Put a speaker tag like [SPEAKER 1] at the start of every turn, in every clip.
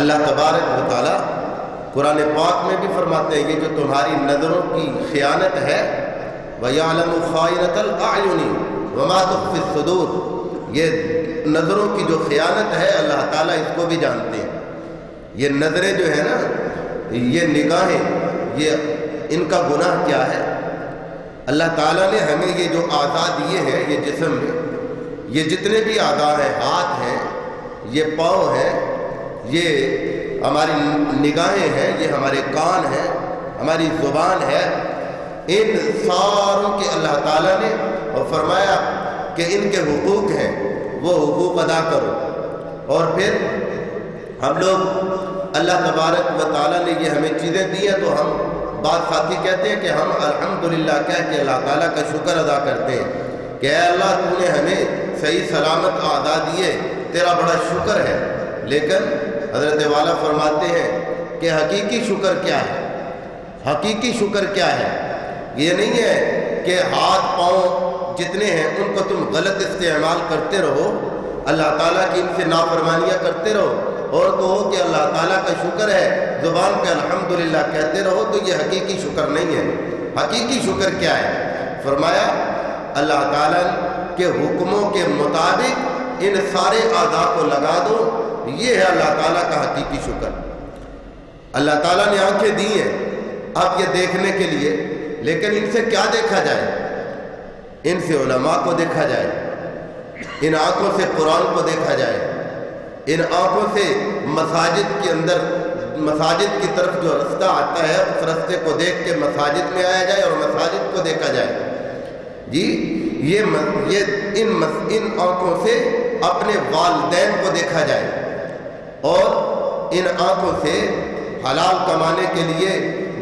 [SPEAKER 1] اللہ تبارک و تعالیٰ قرآن پاک میں بھی فرماتے ہیں کہ جو تمہاری نظروں کی خیانت ہے وَيَعْلَمُ خَائِنَةَ الْأَعْيُنِ وَمَا تُخْفِي الصُّدُورُ، یہ نظروں کی جو خیانت ہے اللہ تعالیٰ اس کو بھی جانتے ہیں۔ یہ نظریں جو ہے نا، یہ نگاہیں، یہ ان کا گناہ کیا ہے؟ اللہ تعالیٰ نے ہمیں یہ جو اعضاء دیے ہیں، یہ جسم میں یہ جتنے بھی اعضاء ہیں، ہاتھ ہیں، یہ پاؤں ہیں، یہ ہماری نگاہیں ہیں، یہ ہمارے کان ہیں، ہماری زبان ہے، ان ساروں کے اللہ تعالیٰ نے اور فرمایا کہ ان کے حقوق ہیں، وہ حقوق ادا کرو۔ اور پھر ہم لوگ اللہ تبارک و تعالیٰ نے یہ ہمیں چیزیں دی ہیں تو ہم بعض ساتھی کہتے ہیں کہ ہم الحمدللہ کہہ کے اللہ تعالیٰ کا شکر ادا کرتے ہیں کہ اے اللہ تو نے ہمیں صحیح سلامت اعضاء دیے، تیرا بڑا شکر ہے۔ لیکن حضرت والا فرماتے ہیں کہ حقیقی شکر کیا ہے؟ حقیقی شکر کیا ہے؟ یہ نہیں ہے کہ ہاتھ پاؤں جتنے ہیں ان کو تم غلط استعمال کرتے رہو، اللہ تعالیٰ کی ان سے نافرمانیاں کرتے رہو اور کہو کہ اللہ تعالیٰ کا شکر ہے، زبان پہ الحمدللہ کہتے رہو، تو یہ حقیقی شکر نہیں ہے۔ حقیقی شکر کیا ہے؟ فرمایا اللہ تعالیٰ کے حکموں کے مطابق ان سارے اعضاء کو لگا دو، یہ ہے اللہ تعالیٰ کا حقیقی شکر۔ اللہ تعالیٰ نے آنکھیں دی ہیں اب یہ دیکھنے کے لیے، لیکن ان سے کیا دیکھا جائے؟ ان سے علماء کو دیکھا جائے، ان آنکھوں سے قرآن کو دیکھا جائے، ان آنکھوں سے مساجد کے اندر، مساجد کی طرف جو رستہ آتا ہے اس رستے کو دیکھ کے مساجد میں آیا جائے اور مساجد کو دیکھا جائے۔ جی ان آنکھوں سے اپنے والدین کو دیکھا جائے اور ان آنکھوں سے حلال کمانے کے لیے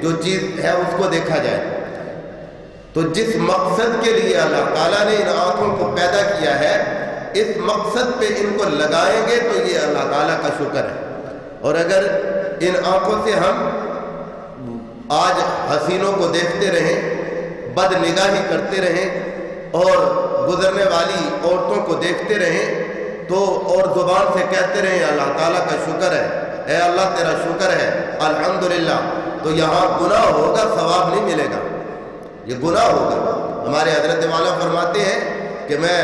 [SPEAKER 1] جو چیز ہے اس کو دیکھا جائے۔ تو جس مقصد کے لیے اللہ تعالیٰ نے ان آنکھوں کو پیدا کیا ہے، اس مقصد پہ ان کو لگائیں گے تو یہ اللہ تعالیٰ کا شکر ہے۔ اور اگر ان آنکھوں سے ہم آج حسینوں کو دیکھتے رہیں، بد نگاہی کرتے رہیں اور گزرنے والی عورتوں کو دیکھتے رہیں تو اور زبان سے کہتے رہیں اللہ تعالیٰ کا شکر ہے، اے اللہ تیرا شکر ہے الحمدللہ، تو یہاں گناہ ہوگا، ثواب نہیں ملے گا، یہ گناہ ہوگا۔ ہمارے حضرت والا فرماتے ہیں کہ میں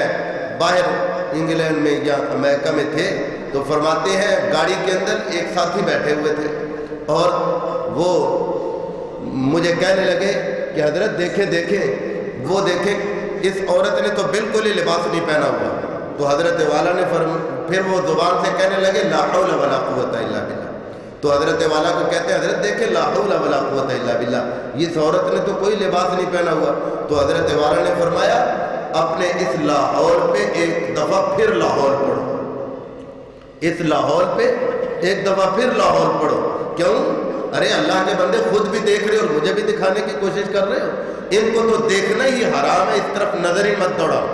[SPEAKER 1] باہر انگلینڈ میں یا امریکہ میں تھے تو فرماتے ہیں گاڑی کے اندر ایک ساتھی بیٹھے ہوئے تھے اور وہ مجھے کہنے لگے کہ حضرت دیکھیں وہ دیکھیں اس عورت نے تو بالکل ہی لباس نہیں پہنا ہوا۔ تو حضرت والا نے پھر وہ زبان سے کہنے لگے لا حول ولا قوت الا باللہ۔ تو حضرت والا کو کہتے ہیں حضرت دیکھیں لا حول ولا قوت الا باللہ، اس عورت نے تو کوئی لباس نہیں پہنا ہوا۔ تو حضرت والا نے فرمایا اپنے اس لاہور پہ ایک دفعہ پھر لاہور پڑھو، اس لاہور پہ ایک دفعہ پھر لاہور پڑھو۔ کیوں؟ ارے اللہ کے بندے خود بھی دیکھ رہے اور مجھے بھی دکھانے کی کوشش کر رہے ہو، ان کو تو دیکھنا ہی حرام ہے، اس طرف نظر ہی مت دوڑاؤ۔